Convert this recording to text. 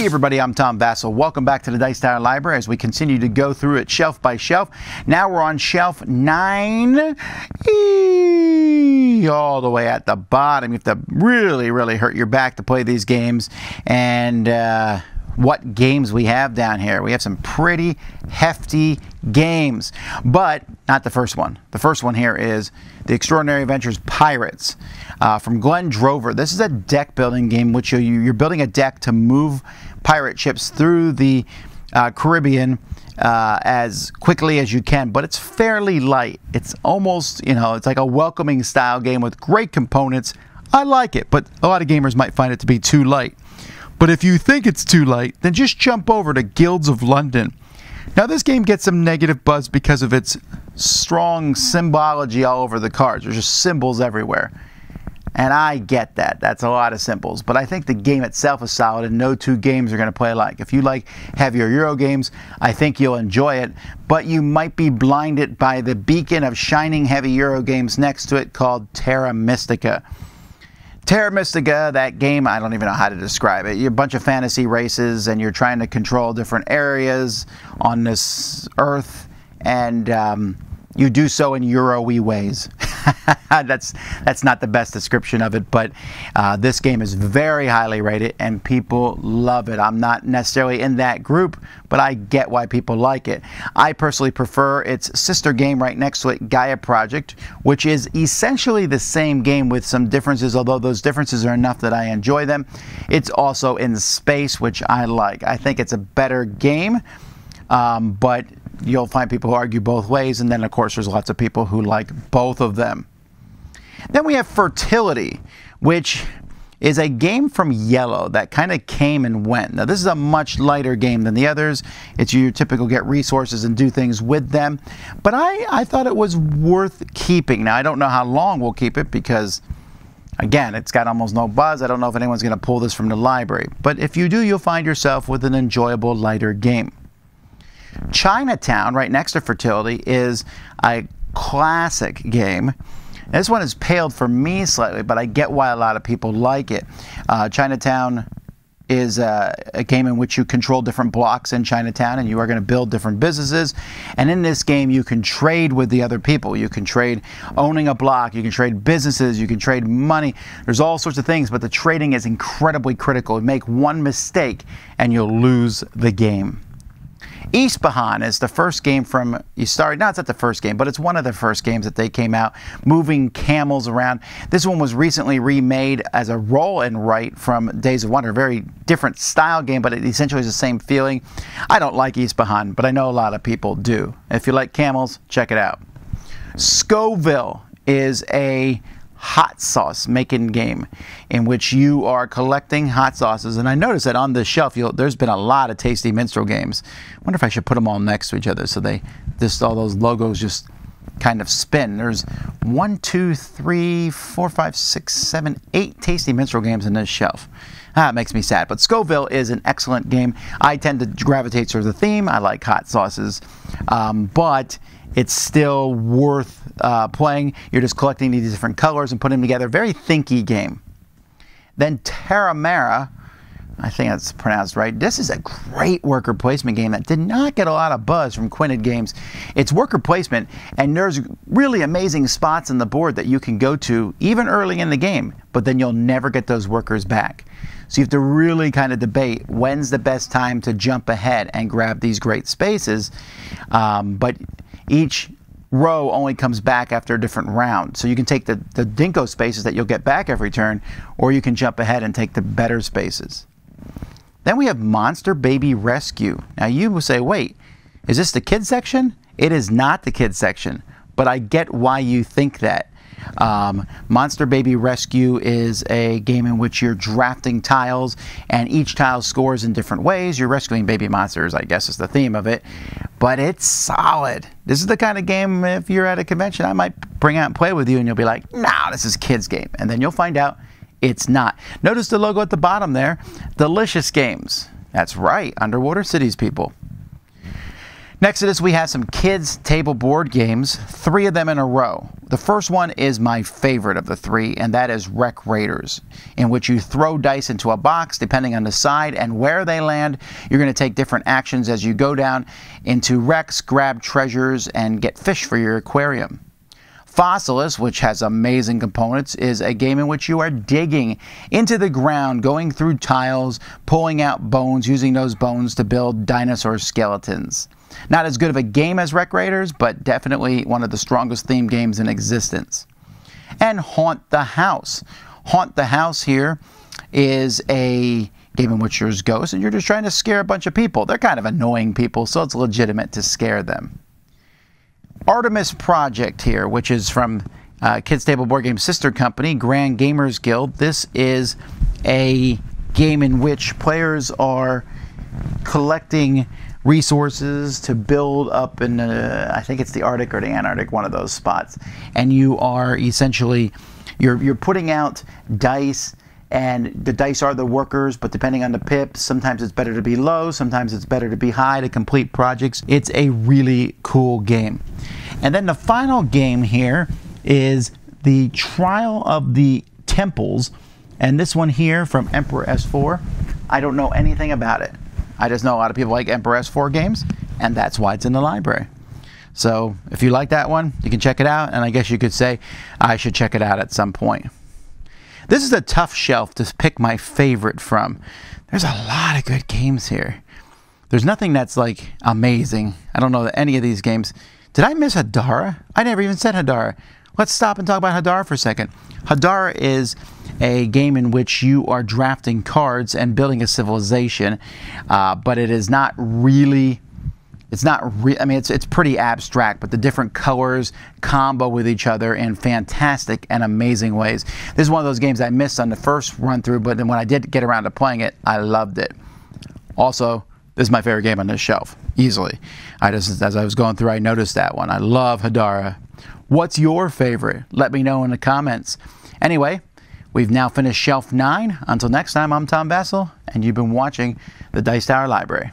everybody, I'm Tom Vasel. Welcome back to the Dice Tower Library as we continue to go through it shelf by shelf. Now we're on shelf 9, all the way at the bottom. You have to really hurt your back to play these games. And what games we have down here. We have some pretty hefty games, but not the first one. The first one here is The Extraordinary Adventures Pirates from Glenn Drover. This is a deck building game which you're building a deck to move pirate ships through the Caribbean as quickly as you can, but it's fairly light. It's almost, it's like a welcoming style game with great components. I like it, but a lot of gamers might find it to be too light. But if you think it's too light, then just jump over to Guilds of London. Now this game gets some negative buzz because of its strong symbology all over the cards. There's just symbols everywhere. And I get that. That's a lot of symbols. But I think the game itself is solid and no two games are going to play alike. If you like heavier Euro games, I think you'll enjoy it. But you might be blinded by the beacon of shining heavy Euro games next to it called Terra Mystica. Terra Mystica, that game, I don't even know how to describe it. You're a bunch of fantasy races and you're trying to control different areas on this Earth, and you do so in Euro-y ways. That's not the best description of it, but this game is very highly rated and people love it. I'm not necessarily in that group, but I get why people like it. I personally prefer its sister game right next to it, Gaia Project, which is essentially the same game with some differences, although those differences are enough that I enjoy them. It's also in space, which I like. I think it's a better game, but you'll find people who argue both ways, and then of course there's lots of people who like both of them. Then we have Fertility, which is a game from Yellow that kind of came and went. Now this is a much lighter game than the others. It's your typical get resources and do things with them, but I thought it was worth keeping. Now I don't know how long we'll keep it because, again, it's got almost no buzz. I don't know if anyone's going to pull this from the library, but if you do, you'll find yourself with an enjoyable lighter game. Chinatown, right next to Fertility, is a classic game. This one has paled for me slightly, but I get why a lot of people like it. Chinatown is a game in which you control different blocks in Chinatown, and you are going to build different businesses. And in this game, you can trade with the other people. You can trade owning a block, you can trade businesses, you can trade money. There's all sorts of things, but the trading is incredibly critical. You make one mistake, and you'll lose the game. Yspahan is the first game from Yspahan. No, it's not the first game, but it's one of the first games that they came out, moving camels around. This one was recently remade as a roll and write from Days of Wonder. A very different style game, but it essentially is the same feeling. I don't like Yspahan, but I know a lot of people do. If you like camels, check it out. Scoville is a hot sauce making game in which you are collecting hot sauces, and I noticed that on this shelf there's been a lot of tasty minstrel games. I wonder if I should put them all next to each other so all those logos just kind of spin. There's 1, 2, 3, 4, 5, 6, 7, 8 tasty minstrel games in this shelf. It makes me sad, but Scoville is an excellent game. I tend to gravitate towards the theme. I like hot sauces, but it's still worth playing. You're just collecting these different colors and putting them together. Very thinky game. Then Terramara, I think that's pronounced right. This is a great worker placement game that did not get a lot of buzz from Quinted Games. It's worker placement, and there's really amazing spots on the board that you can go to even early in the game, but then you'll never get those workers back. So you have to really kind of debate when's the best time to jump ahead and grab these great spaces. But each row only comes back after a different round. So you can take the dinko spaces that you'll get back every turn, or you can jump ahead and take the better spaces. Then we have Monster Baby Rescue. Now you will say, wait, is this the kids section? It is not the kids section, but I get why you think that. Monster Baby Rescue is a game in which you're drafting tiles, and each tile scores in different ways. You're rescuing baby monsters, I guess is the theme of it, but it's solid. This is the kind of game, if you're at a convention, I might bring out and play with you, and you'll be like, nah, this is kids game, and then you'll find out it's not. Notice the logo at the bottom there, Delicious Games. That's right, Underwater Cities, people. Next to this, we have some kids' table board games, 3 of them in a row. The first one is my favorite of the 3, and that is Wreck Raiders, in which you throw dice into a box. Depending on the side and where they land, you're going to take different actions as you go down into wrecks, grab treasures, and get fish for your aquarium. Fossilis, which has amazing components, is a game in which you are digging into the ground, going through tiles, pulling out bones, using those bones to build dinosaur skeletons. Not as good of a game as Wreck Raiders, but definitely one of the strongest theme games in existence. And Haunt the House. Haunt the House here is a game in which there's ghosts and you're just trying to scare a bunch of people. They're kind of annoying people, so it's legitimate to scare them. Artemis Project here, which is from Kids Table Board Game sister company, Grand Gamers Guild. This is a game in which players are collecting resources to build up in, I think it's the Arctic or the Antarctic, one of those spots. And you are essentially, you're putting out dice, and the dice are the workers, but depending on the pips, sometimes it's better to be low, sometimes it's better to be high to complete projects. It's a really cool game. And then the final game here is the Trial of the Temples, and this one here from Emperor S4. I don't know anything about it. I just know a lot of people like Emperor S4 games, and that's why it's in the library. So if you like that one, you can check it out, and I guess you could say I should check it out at some point. This is a tough shelf to pick my favorite from. There's a lot of good games here. There's nothing that's like amazing. I don't know that any of these games. Did I miss Hadara? I never even said Hadara. Let's stop and talk about Hadara for a second. Hadara is a game in which you are drafting cards and building a civilization, but it is not really, I mean, it's pretty abstract, but the different colors combo with each other in fantastic and amazing ways. This is one of those games I missed on the first run through, but then when I did get around to playing it, I loved it. Also, this is my favorite game on this shelf, easily. As I was going through, I noticed that one. I love Hadara. What's your favorite? Let me know in the comments. Anyway, we've now finished Shelf 9. Until next time, I'm Tom Vasel, and you've been watching the Dice Tower Library.